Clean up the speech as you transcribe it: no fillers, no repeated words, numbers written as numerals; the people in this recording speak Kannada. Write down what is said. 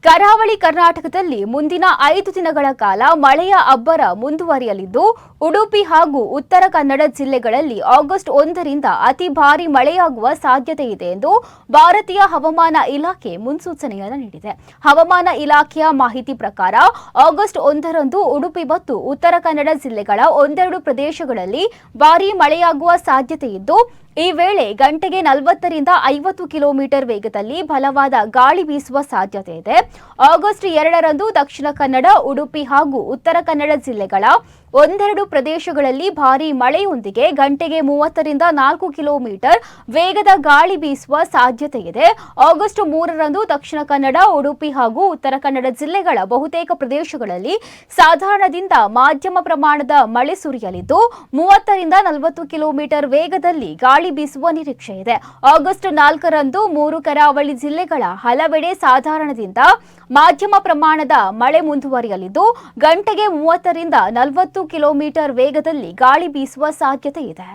ಕರಾವಳಿ ಕರ್ನಾಟಕದಲ್ಲಿ ಮುಂದಿನ 5 ದಿನಗಳ ಕಾಲ ಮಳೆಯ ಅಬ್ಬರ ಮುಂದುವರಿಯಲಿದ್ದು, ಉಡುಪಿ ಹಾಗೂ ಉತ್ತರ ಕನ್ನಡ ಜಿಲ್ಲೆಗಳಲ್ಲಿ ಆಗಸ್ಟ್ 1ರಿಂದ ಅತಿ ಭಾರಿ ಮಳೆಯಾಗುವ ಸಾಧ್ಯತೆ ಇದೆ ಎಂದು ಭಾರತೀಯ ಹವಾಮಾನ ಇಲಾಖೆ ಮುನ್ಸೂಚನೆಯನ್ನು ನೀಡಿದೆ. ಹವಾಮಾನ ಇಲಾಖೆಯ ಮಾಹಿತಿ ಪ್ರಕಾರ ಆಗಸ್ಟ್ 1ರಂದು ಉಡುಪಿ ಮತ್ತು ಉತ್ತರ ಕನ್ನಡ ಜಿಲ್ಲೆಗಳ ಒಂದೆರಡು ಪ್ರದೇಶಗಳಲ್ಲಿ ಭಾರೀ ಮಳೆಯಾಗುವ ಸಾಧ್ಯತೆ ಇದ್ದು, ಈ ವೇಳೆ ಗಂಟೆಗೆ 40ರಿಂದ 50 ಕಿಲೋಮೀಟರ್ ವೇಗದಲ್ಲಿ ಬಲವಾದ ಗಾಳಿ ಬೀಸುವ ಸಾಧ್ಯತೆ ಇದೆ. ಆಗಸ್ಟ್ 2ರಂದು ದಕ್ಷಿಣ ಕನ್ನಡ, ಉಡುಪಿ ಹಾಗೂ ಉತ್ತರ ಕನ್ನಡ ಜಿಲ್ಲೆಗಳ ಒಂದೆರಡು ಪ್ರದೇಶಗಳಲ್ಲಿ ಭಾರೀ ಮಳೆಯೊಂದಿಗೆ ಗಂಟೆಗೆ 30ರಿಂದ 40 ಕಿಲೋಮೀಟರ್ ವೇಗದ ಗಾಳಿ ಬೀಸುವ ಸಾಧ್ಯತೆ ಇದೆ. ಆಗಸ್ಟ್ 3ರಂದು ದಕ್ಷಿಣ ಕನ್ನಡ, ಉಡುಪಿ ಹಾಗೂ ಉತ್ತರ ಕನ್ನಡ ಜಿಲ್ಲೆಗಳ ಬಹುತೇಕ ಪ್ರದೇಶಗಳಲ್ಲಿ ಸಾಧಾರಣದಿಂದ ಮಾಧ್ಯಮ ಪ್ರಮಾಣದ ಮಳೆ ಸುರಿಯಲಿದ್ದು, 30ರಿಂದ 40 ಕಿಲೋಮೀಟರ್ ವೇಗದಲ್ಲಿ ಗಾಳಿ ಬೀಸುವ ನಿರೀಕ್ಷೆ ಇದೆ. ಆಗಸ್ಟ್ 4ರಂದು 3 ಕರಾವಳಿ ಜಿಲ್ಲೆಗಳ ಹಲವೆಡೆ ಸಾಧಾರಣದಿಂದ ಮಾಧ್ಯಮ ಪ್ರಮಾಣದ ಮಳೆ ಮುಂದುವರಿಯಲಿದ್ದು, ಗಂಟೆಗೆ 30ರಿಂದ 40 ಕಿಲೋಮೀಟರ್ ವೇಗದಲ್ಲಿ ಗಾಳಿ ಬೀಸುವ ಸಾಧ್ಯತೆ ಇದೆ.